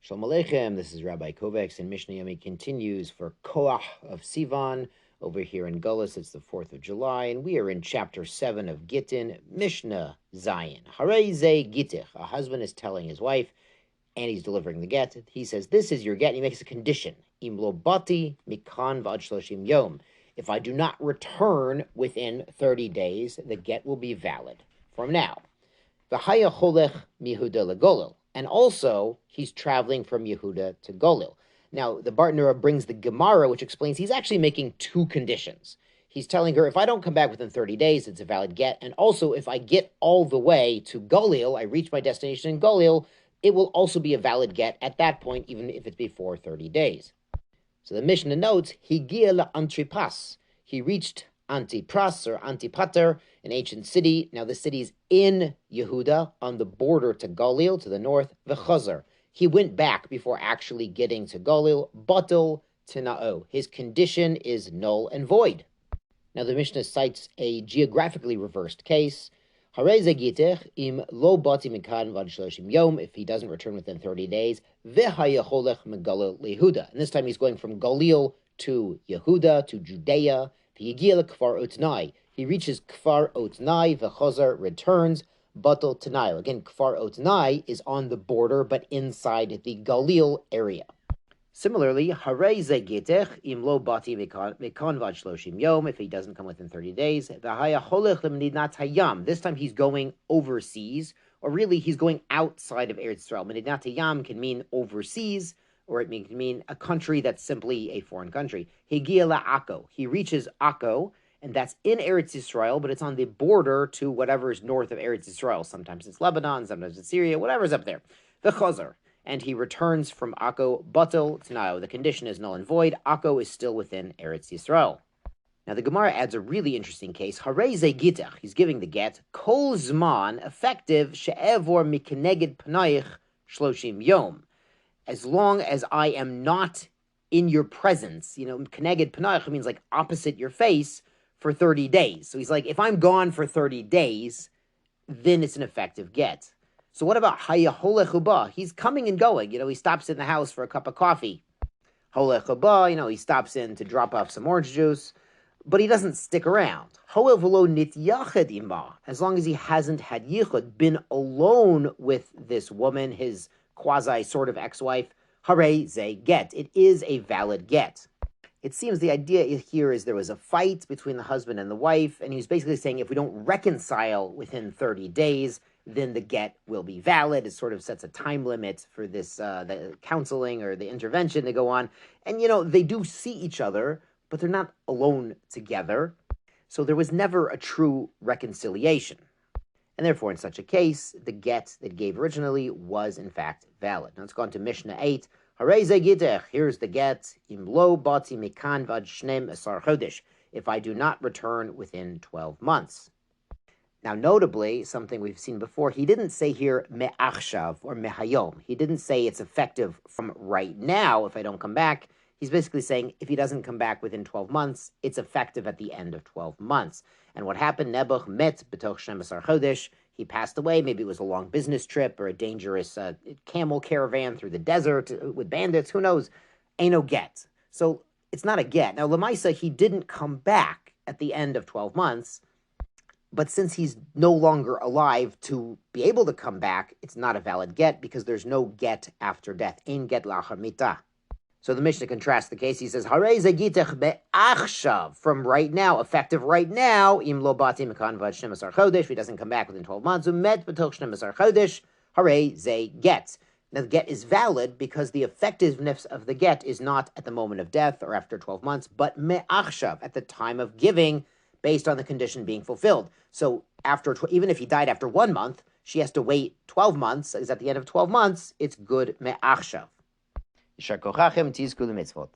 Shalom Aleichem, this is Rabbi Kovacs, and Mishnah Yomi continues for Koach of Sivan. Over here in Gullus, it's the 4th of July, and we are in chapter 7 of Gittin, Mishnah Zion. Harei ze gittich. A husband is telling his wife, and he's delivering the get. He says, this is your get, and he makes a condition. Im lo bati mikan v'ad shloshim yom. If I do not return within 30 days, the get will be valid from now. V'haya cholech mihuda legolil. And also, he's traveling from Yehuda to Golil. Now, the Bartenura brings the Gemara, which explains he's actually making two conditions. He's telling her, if I don't come back within 30 days, it's a valid get. And also, if I get all the way to Golil, I reach my destination in Golil, it will also be a valid get at that point, even if it's before 30 days. So the Mishnah notes, Higia la'antripas. He reached Antipras or Antipater, an ancient city. Now the city is in Yehuda, on the border to Galil, to the north, V'chazar. He went back before actually getting to Galil, Batel Tina'o. His condition is null and void. Now the Mishnah cites a geographically reversed case. Im lo bati mikan vad shloshim yom, if he doesn't return within 30 days, v'hayacholech megalil lehuda. And this time he's going from Galil to Yehuda, to Judea. He reaches Kfar Otnai, v'chazar, returns, batel Tanai. Again, Kfar Otnai is on the border, but inside the Galil area. Similarly, Harei ze gitech im lo bati mikan vad shloshim yom, if he doesn't come within 30 days, v'haya cholech lemedinat hayam. This time he's going overseas, or really he's going outside of Eretz Yisrael. Medinat hayam can mean overseas, or it can mean a country that's simply a foreign country. Higia la'Akko. He reaches Akko, and that's in Eretz Yisrael, but it's on the border to whatever is north of Eretz Yisrael. Sometimes it's Lebanon, sometimes it's Syria, whatever's up there. The Chazar. And he returns from Akko, Batel Tanao. The condition is null and void. Akko is still within Eretz Yisrael. Now the Gemara adds a really interesting case. Harei ze gitach. He's giving the get. Kol zman, effective, she'evor mikeneged panayich shloshim yom. As long as I am not in your presence, keneged panayich means like opposite your face for 30 days. So he's like, if I'm gone for 30 days, then it's an effective get. So what about haya holechuba? He's coming and going. He stops in the house for a cup of coffee. Holechuba, he stops in to drop off some orange juice, but he doesn't stick around. Hoel v'lo nityached ima, as long as he hasn't had yichud, been alone with this woman, his quasi sort of ex-wife, harei ze get. It is a valid get. It seems the idea here is there was a fight between the husband and the wife, and he was basically saying if we don't reconcile within 30 days, then the get will be valid. It sort of sets a time limit for this the counseling or the intervention to go on. And, they do see each other, but they're not alone together. So there was never a true reconciliation. And therefore, in such a case, the get that gave originally was, in fact, valid. Now let's go on to Mishnah 8. Harei ze gitech. Here's the get. Im lo bati mikan vad shnem esar chodesh. If I do not return within 12 months. Now, notably, something we've seen before, he didn't say here me'achshav or mehayom. He didn't say it's effective from right now if I don't come back. He's basically saying if he doesn't come back within 12 months, it's effective at the end of 12 months. And what happened? Nebuch met b'toch shnem esar chodesh. He passed away. Maybe it was a long business trip or a dangerous camel caravan through the desert with bandits. Who knows? Ain't no get. So it's not a get. Now, Lamaisa, he didn't come back at the end of 12 months. But since he's no longer alive to be able to come back, it's not a valid get because there's no get after death. Ein get lachar mitah. So the Mishnah contrasts the case. He says, Harei ze gitech be'achshav, from right now, effective right now, im lo bati mekan vad shnem esar chodesh, if he doesn't come back within 12 months, umet b'toch shnem esar chodesh, harei ze get. Now the get is valid because the effectiveness of the get is not at the moment of death or after 12 months, but me'achshav, at the time of giving, based on the condition being fulfilled. So even if he died after 1 month, she has to wait 12 months, because at the end of 12 months, it's good me'achshav. Yishar kochachem tizku l'mitzvot.